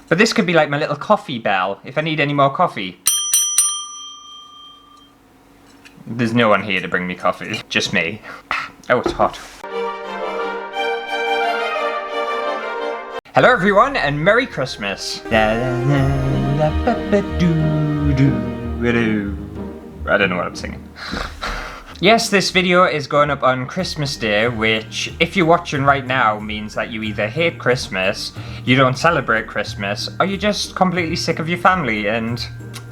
But this could be like my little coffee bell, if I need any more coffee. There's no one here to bring me coffee, just me. Oh, it's hot. Hello everyone, and Merry Christmas! I don't know what I'm singing. Yes, this video is going up on Christmas Day, which, if you're watching right now, means that you either hate Christmas, you don't celebrate Christmas, or you're just completely sick of your family, and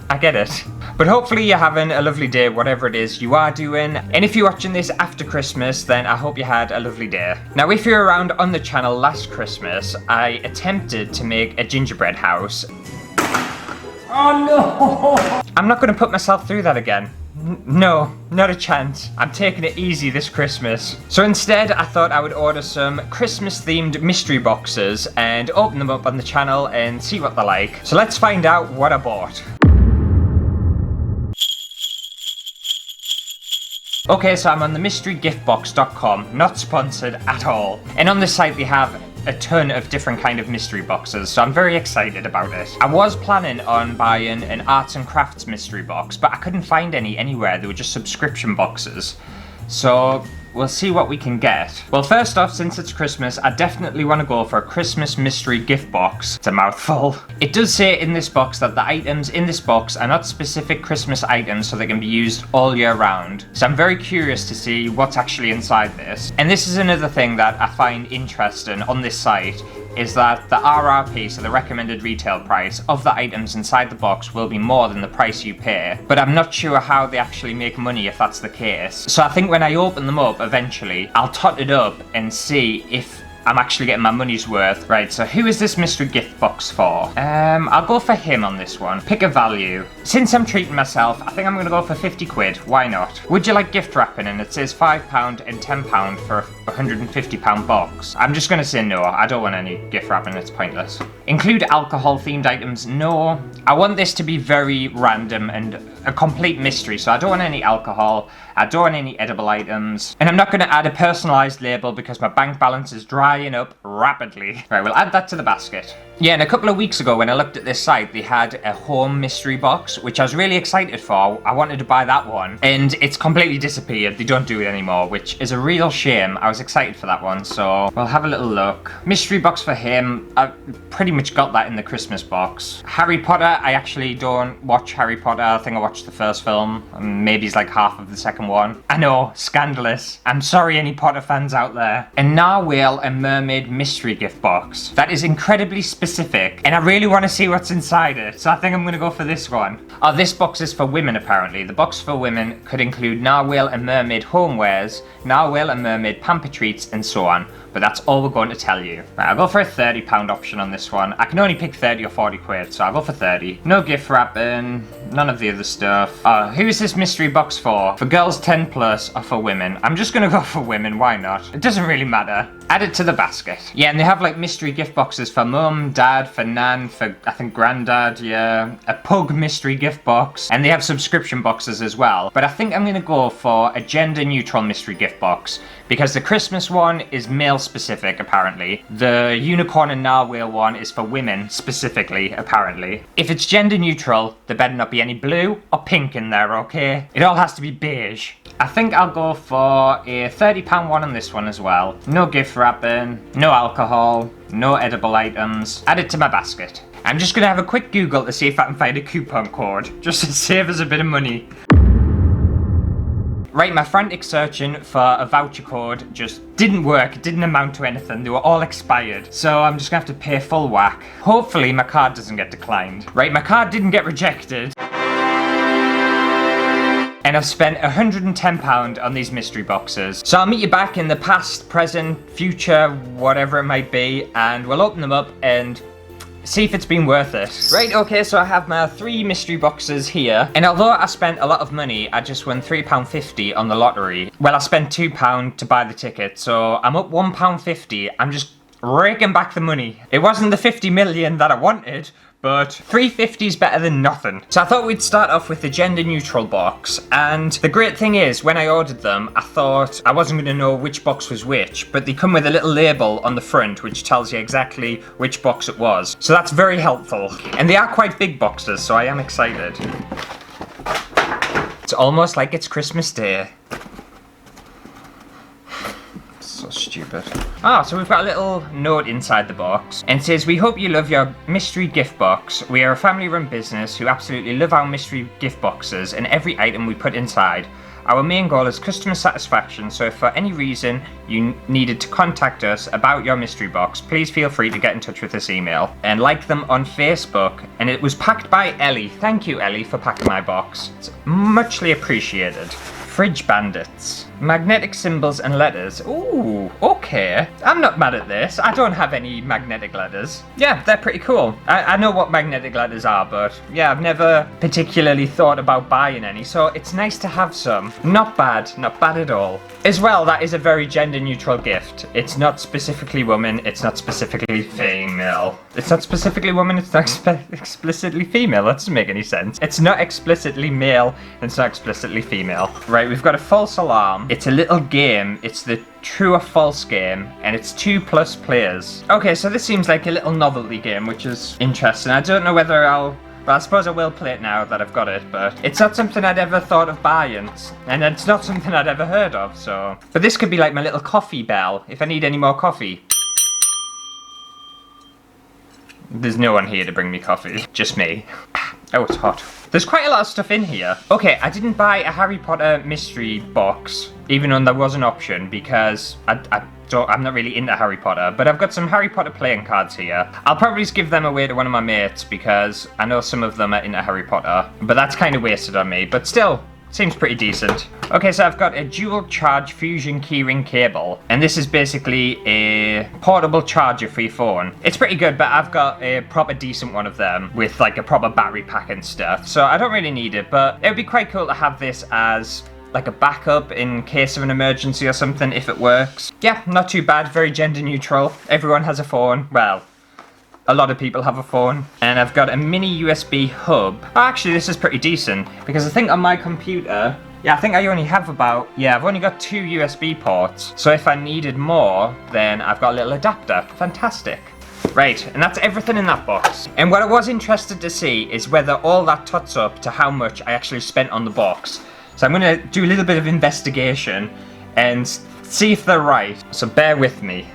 I get it. But hopefully you're having a lovely day, whatever it is you are doing. And if you're watching this after Christmas, then I hope you had a lovely day. Now, if you're around on the channel last Christmas, I attempted to make a gingerbread house. Oh no! I'm not going to put myself through that again. No, not a chance. I'm taking it easy this Christmas. So instead, I thought I would order some Christmas-themed mystery boxes and open them up on the channel and see what they're like. So let's find out what I bought. Okay, so I'm on the mysterygiftbox.com, not sponsored at all. And on this site they have a ton of different kind of mystery boxes, so I'm very excited about it. I was planning on buying an arts and crafts mystery box, but I couldn't find any anywhere. They were just subscription boxes. So we'll see what we can get. Well, first off, since it's Christmas, I definitely want to go for a Christmas mystery gift box. It's a mouthful. It does say in this box that the items in this box are not specific Christmas items, so they can be used all year round. So I'm very curious to see what's actually inside this. And this is another thing that I find interesting on this site, is that the RRP, so the recommended retail price, of the items inside the box will be more than the price you pay. But I'm not sure how they actually make money if that's the case. So I think when I open them up eventually, I'll tot it up and see if I'm actually getting my money's worth. Right, so who is this mystery gift box for? I'll go for him on this one. Pick a value. Since I'm treating myself, I think I'm gonna go for 50 quid. Why not? Would you like gift wrapping? And it says £5 and £10 for a £150 box. I'm just gonna say no. I don't want any gift wrapping, it's pointless. Include alcohol themed items? No. I want this to be very random and a complete mystery, so I don't want any alcohol, I don't want any edible items, and I'm not going to add a personalised label because my bank balance is drying up rapidly. Right, we'll add that to the basket. Yeah, and a couple of weeks ago when I looked at this site, they had a home mystery box, which I was really excited for. I wanted to buy that one, and it's completely disappeared. They don't do it anymore, which is a real shame. I was excited for that one, so we'll have a little look. Mystery box for him. I pretty much got that in the Christmas box. Harry Potter, I actually don't watch Harry Potter. I think I watched the first film, and maybe it's like half of the second one. I know, scandalous. I'm sorry any Potter fans out there. A Narwhal and Mermaid mystery gift box. That is incredibly specific, and I really want to see what's inside it, so I think I'm going to go for this one. Oh, this box is for women apparently. The box for women could include Narwhal and Mermaid homewares, Narwhal and Mermaid pamper treats, and so on. But that's all we're going to tell you. Right, I'll go for a £30 option on this one. I can only pick 30 or 40 quid, so I'll go for 30. No gift wrapping, none of the other stuff. Who is this mystery box for? For girls 10 plus or for women? I'm just gonna go for women, why not? It doesn't really matter. Add it to the basket. Yeah, and they have like mystery gift boxes for mum, dad, for nan, for I think granddad, yeah. A pug mystery gift box. And they have subscription boxes as well. But I think I'm gonna go for a gender neutral mystery gift box, because the Christmas one is male specific apparently. The unicorn and narwhal one is for women specifically apparently. If it's gender neutral, there better not be any blue or pink in there, okay? It all has to be beige. I think I'll go for a £30 one on this one as well. No gift wrapping, no alcohol, no edible items. Add it to my basket. I'm just gonna have a quick Google to see if I can find a coupon code, just to save us a bit of money. Right, my frantic searching for a voucher code just didn't work. It didn't amount to anything. They were all expired. So I'm just gonna have to pay full whack. Hopefully my card doesn't get declined. Right, my card didn't get rejected. And I've spent £110 on these mystery boxes. So I'll meet you back in the past, present, future, whatever it might be, and we'll open them up and see if it's been worth it. Right, okay, so I have my 3 mystery boxes here, and although I spent a lot of money, I just won £3.50 on the lottery. Well, I spent £2 to buy the ticket, so I'm up £1.50. I'm just raking back the money. It wasn't the 50 million that I wanted, but $3.50 is better than nothing. So I thought we'd start off with the gender neutral box, and the great thing is, when I ordered them, I thought I wasn't going to know which box was which, but they come with a little label on the front which tells you exactly which box it was. So that's very helpful. And they are quite big boxes, so I am excited. It's almost like it's Christmas Day. So stupid. So we've got a little note inside the box, and it says, "We hope you love your mystery gift box. We are a family-run business who absolutely love our mystery gift boxes and every item we put inside. Our main goal is customer satisfaction, so if for any reason you needed to contact us about your mystery box, please feel free to get in touch with this email." And like them on Facebook. And it was packed by Ellie. Thank you, Ellie, for packing my box. It's muchly appreciated. Fridge bandits. Magnetic symbols and letters. Ooh, okay. I'm not mad at this. I don't have any magnetic letters. Yeah, they're pretty cool. I know what magnetic letters are, but yeah, I've never particularly thought about buying any, so it's nice to have some. Not bad at all. As well, that is a very gender neutral gift. It's not specifically woman, it's not specifically female. It's not specifically woman, it's not explicitly female. That doesn't make any sense. It's not explicitly male, and it's not explicitly female. Right, we've got a false alarm. It's a little game. It's the true or false game, and it's 2+ players. Okay, so this seems like a little novelty game, which is interesting. I don't know whether well, I suppose I will play it now that I've got it, but it's not something I'd ever thought of buying, and it's not something I'd ever heard of, so. But this could be like my little coffee bell, if I need any more coffee. There's no one here to bring me coffee, just me. Oh, it's hot. There's quite a lot of stuff in here. Okay, I didn't buy a Harry Potter mystery box, even though there was an option, because I'm not really into Harry Potter, but I've got some Harry Potter playing cards here. I'll probably just give them away to one of my mates, because I know some of them are into Harry Potter, but that's kind of wasted on me, but still. Seems pretty decent. Okay, so I've got a dual charge fusion keyring cable, and this is basically a portable charger for your phone. It's pretty good, but I've got a proper decent one of them with like a proper battery pack and stuff, so I don't really need it, but it would be quite cool to have this as like a backup in case of an emergency or something if it works. Yeah, not too bad, very gender neutral. Everyone has a phone. Well, a lot of people have a phone. And I've got a mini USB hub. Oh, actually, this is pretty decent, because I think on my computer, I think I only have I've only got 2 USB ports. So if I needed more, then I've got a little adapter. Fantastic. Right, and that's everything in that box. And what I was interested to see is whether all that tots up to how much I actually spent on the box. So I'm gonna do a little bit of investigation and see if they're right. So bear with me.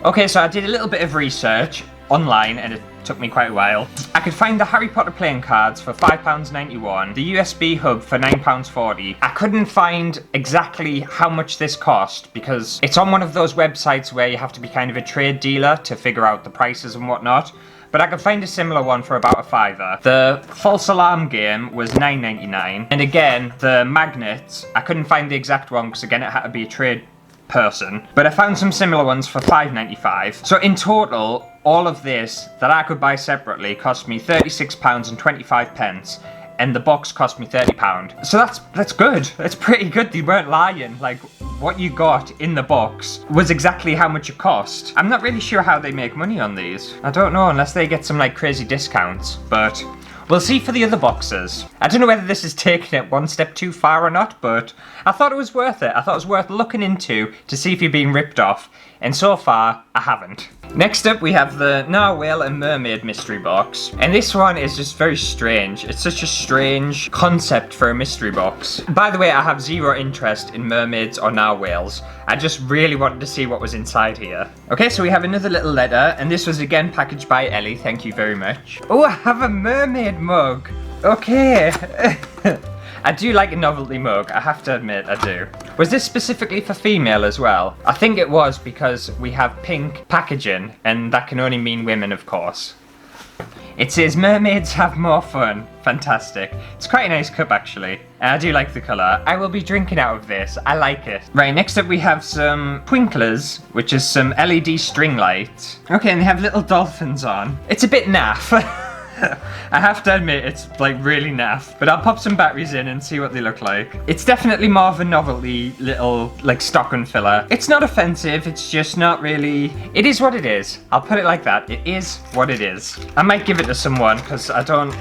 Okay, so I did a little bit of research online, and it took me quite a while. I could find the Harry Potter playing cards for £5.91, the USB hub for £9.40. I couldn't find exactly how much this cost, because it's on one of those websites where you have to be kind of a trade dealer to figure out the prices and whatnot. But I could find a similar one for about £5. The false alarm game was £9.99. And again, the magnets, I couldn't find the exact one, because again, it had to be a trade person, but I found some similar ones for £5.95. So in total, all of this that I could buy separately cost me £36.25, and the box cost me £30. So that's good. That's pretty good. They weren't lying. Like, what you got in the box was exactly how much it cost. I'm not really sure how they make money on these. I don't know, unless they get some like crazy discounts, but we'll see for the other boxes. I don't know whether this is taking it one step too far or not, but I thought it was worth it. I thought it was worth looking into to see if you're being ripped off, and so far, I haven't. Next up, we have the Narwhal and Mermaid mystery box, and this one is just very strange. It's such a strange concept for a mystery box. By the way, I have zero interest in mermaids or narwhals. I just really wanted to see what was inside here. Okay, so we have another little letter, and this was again packaged by Ellie. Thank you very much. Oh, I have a mermaid mug. Okay. I do like a novelty mug, I have to admit, I do. Was this specifically for female as well? I think it was, because we have pink packaging, and that can only mean women, of course. It says, mermaids have more fun. Fantastic. It's quite a nice cup, actually. And I do like the colour. I will be drinking out of this. I like it. Right, next up we have some twinklers, which is some LED string lights. Okay, and they have little dolphins on. It's a bit naff. I have to admit, it's like really naff, but I'll pop some batteries in and see what they look like. It's definitely more of a novelty little like stocking filler. It's not offensive, it's just not really, it is what it is. I'll put it like that, it is what it is. I might give it to someone because I don't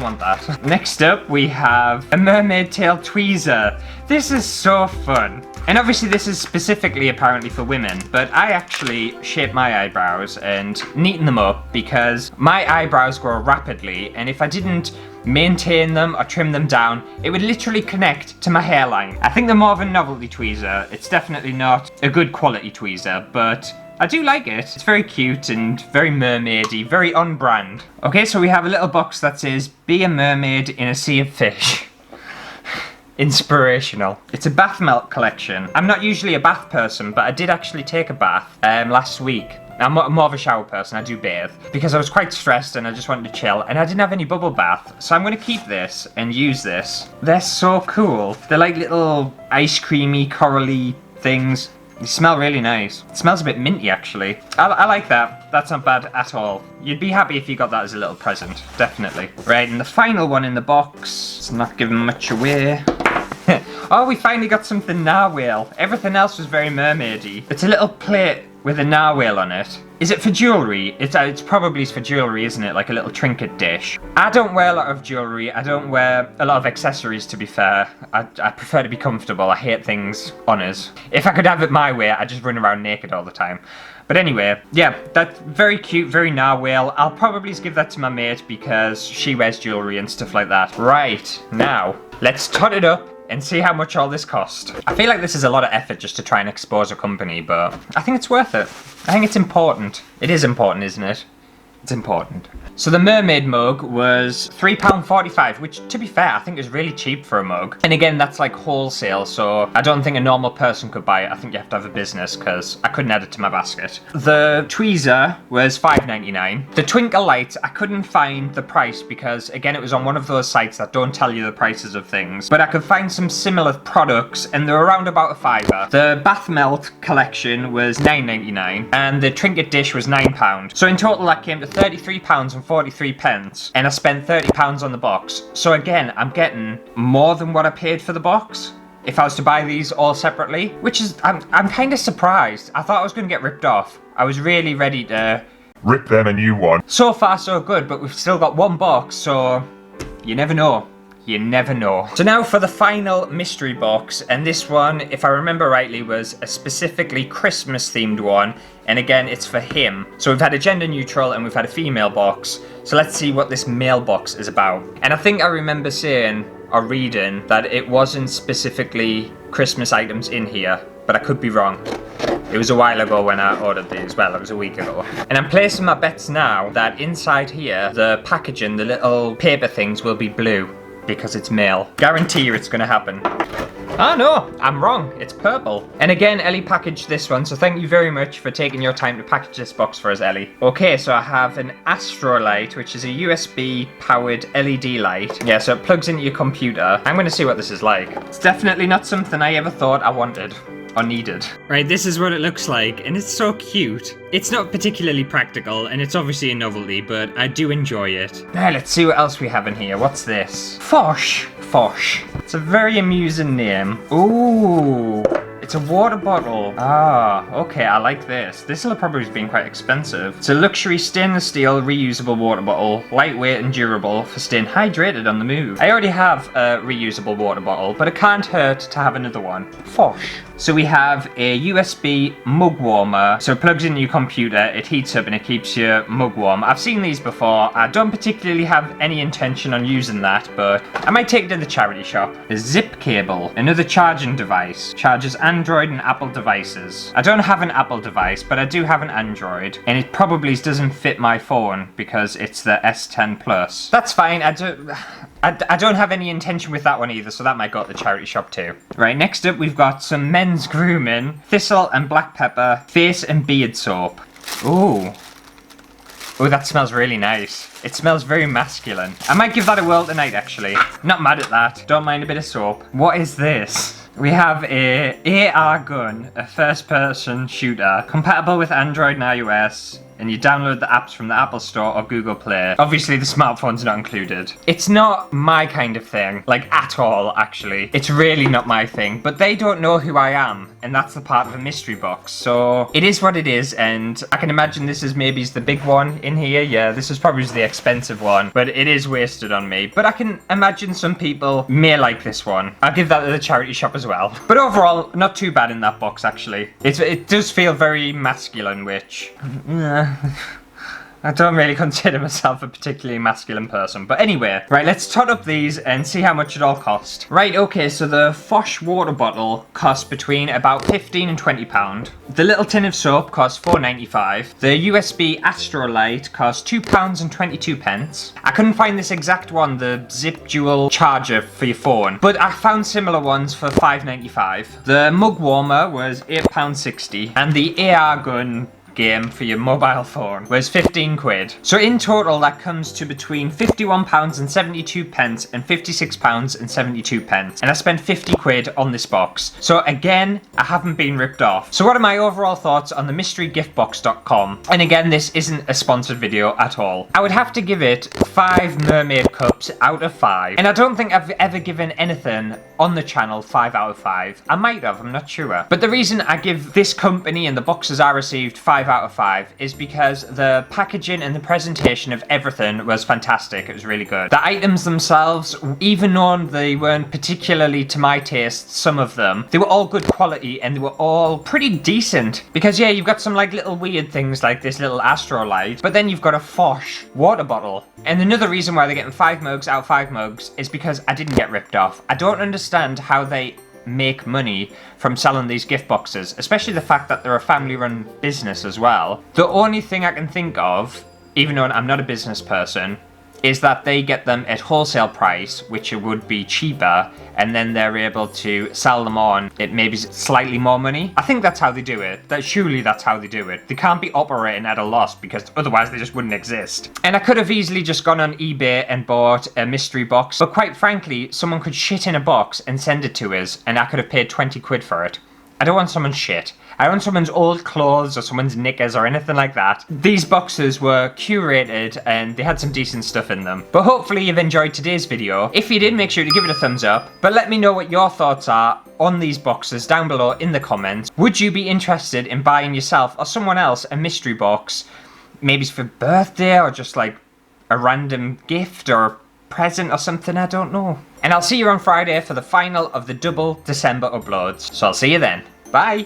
want that. Next up we have a mermaid tail tweezer. This is so fun. And obviously this is specifically apparently for women, but I actually shape my eyebrows and neaten them up because my eyebrows grow rapidly, and if I didn't maintain them or trim them down, it would literally connect to my hairline. I think they're more of a novelty tweezer. It's definitely not a good quality tweezer, but I do like it. It's very cute and very mermaidy, very on brand. Okay, so we have a little box that says, "Be a mermaid in a sea of fish." Inspirational. It's a bath melt collection. I'm not usually a bath person, but I did actually take a bath last week. I'm more of a shower person, I do bathe, because I was quite stressed and I just wanted to chill, and I didn't have any bubble bath, so I'm going to keep this and use this. They're so cool. They're like little ice creamy, corally things. They smell really nice. It smells a bit minty, actually. I like that. That's not bad at all. You'd be happy if you got that as a little present, definitely. Right, and the final one in the box. It's not giving much away. Oh, we finally got something narwhal. Everything else was very mermaidy. It's a little plate with a narwhal on it. Is it for jewellery? It's probably for jewellery, isn't it? Like a little trinket dish. I don't wear a lot of jewellery. I don't wear a lot of accessories, to be fair. I prefer to be comfortable. I hate things on us. If I could have it my way, I'd just run around naked all the time. But anyway, yeah, that's very cute, very narwhal. I'll probably just give that to my mate because she wears jewellery and stuff like that. Right, now, let's tot it up and see how much all this cost. I feel like this is a lot of effort just to try and expose a company, but I think it's worth it. I think it's important. It is important, isn't it? It's important. So the mermaid mug was £3.45, which, to be fair, I think is really cheap for a mug. And again, that's like wholesale, so I don't think a normal person could buy it. I think you have to have a business, because I couldn't add it to my basket. The tweezer was £5.99. The twinkle light, I couldn't find the price because, again, it was on one of those sites that don't tell you the prices of things. But I could find some similar products, and they're around about £5. The bath melt collection was £9.99, and the trinket dish was £9. So in total, that came to £33.43, and I spent £30 on the box. So again, I'm getting more than what I paid for the box if I was to buy these all separately, which is, I'm kind of surprised. I thought I was going to get ripped off. I was really ready to rip them a new one. So far so good, but we've still got one box, so you never know. You never know. So now for the final mystery box, and this one, if I remember rightly, was a specifically Christmas themed one, and again, it's for him. So we've had a gender neutral and we've had a female box, so let's see what this male box is about. And I think I remember saying or reading that it wasn't specifically Christmas items in here, but I could be wrong. It was a while ago when I ordered these. Well, it was a week ago. And I'm placing my bets now that inside here, the packaging, the little paper things will be blue, because it's male. Guarantee you it's gonna happen. Oh no, I'm wrong, it's purple. And again, Ellie packaged this one, so thank you very much for taking your time to package this box for us, Ellie. Okay, so I have an Astro light, which is a USB powered LED light. Yeah, so it plugs into your computer. I'm gonna see what this is like. It's definitely not something I ever thought I wanted or needed. Right, this is what it looks like, and it's so cute. It's not particularly practical, and it's obviously a novelty, but I do enjoy it. Now, let's see what else we have in here. What's this? Fosh. Fosh. It's a very amusing name. Ooh. It's a water bottle. Ah, okay, I like this. This will have probably been quite expensive. It's a luxury stainless steel reusable water bottle, lightweight and durable for staying hydrated on the move. I already have a reusable water bottle, but it can't hurt to have another one. Fosh. So we have a USB mug warmer. So it plugs into your computer, it heats up and it keeps your mug warm. I've seen these before. I don't particularly have any intention on using that, but I might take it to the charity shop. A zip cable, another charging device. Charges Android and Apple devices. I don't have an Apple device, but I do have an Android, and it probably doesn't fit my phone because it's the S10 Plus. That's fine. I don't have any intention with that one either, so that might go at the charity shop too. Right, next up we've got some men's grooming, thistle and black pepper, face and beard soap. Ooh. Oh, that smells really nice. It smells very masculine. I might give that a whirl tonight, actually. Not mad at that. Don't mind a bit of soap. What is this? We have a AR gun, a first-person shooter, compatible with Android and iOS. and you download the apps from the Apple Store or Google Play. Obviously the smartphone's not included. It's not my kind of thing, like at all actually. It's really not my thing, but they don't know who I am, and that's the part of a mystery box. So it is what it is, and I can imagine this is maybe the big one in here. Yeah, this is probably the expensive one, but it is wasted on me. But I can imagine some people may like this one. I'll give that to the charity shop as well. But overall, not too bad in that box actually. It does feel very masculine, which I don't really consider myself a particularly masculine person. But anyway, right, let's tot up these and see how much it all cost. Right, okay, so the Fosh water bottle cost between about £15 and £20. The little tin of soap cost £4.95. The USB Astrolight cost £2 and 22 pence. I couldn't find this exact one, the zip dual charger for your phone, but I found similar ones for £5.95. The mug warmer was £8.60, and the AR gun game for your mobile phone was 15 quid. So in total that comes to between £51 and 72 pence and £56 and 72 pence. And I spent 50 quid on this box. So again, I haven't been ripped off. So what are my overall thoughts on the mysterygiftbox.com? And again, this isn't a sponsored video at all. I would have to give it 5 mermaid cups out of 5. And I don't think I've ever given anything on the channel 5 out of 5. I might have, I'm not sure. But the reason I give this company and the boxes I received 5 out of 5 is because the packaging and the presentation of everything was fantastic. It was really good. The items themselves, even though they weren't particularly to my taste, some of them, they were all good quality and they were all pretty decent. Because yeah, you've got some like little weird things like this little Astrolight, but then you've got a Fosh water bottle. And another reason why they're getting 5 mugs out of 5 mugs is because I didn't get ripped off. I don't understand how they make money from selling these gift boxes, especially the fact that they're a family-run business as well. The only thing I can think of, even though I'm not a business person, is that they get them at wholesale price, which would be cheaper, and then they're able to sell them on at maybe slightly more money. I think that's how they do it. Surely that's how they do it. They can't be operating at a loss because otherwise they just wouldn't exist. And I could have easily just gone on eBay and bought a mystery box, but quite frankly, someone could shit in a box and send it to us, and I could have paid 20 quid for it. I don't want someone's shit. I don't want someone's old clothes or someone's knickers or anything like that. These boxes were curated and they had some decent stuff in them. But hopefully you've enjoyed today's video. If you did, make sure to give it a thumbs up. But let me know what your thoughts are on these boxes down below in the comments. Would you be interested in buying yourself or someone else a mystery box? Maybe it's for birthday or just like a random gift or present or something, I don't know. And I'll see you on Friday for the final of the double December uploads. So I'll see you then. Bye!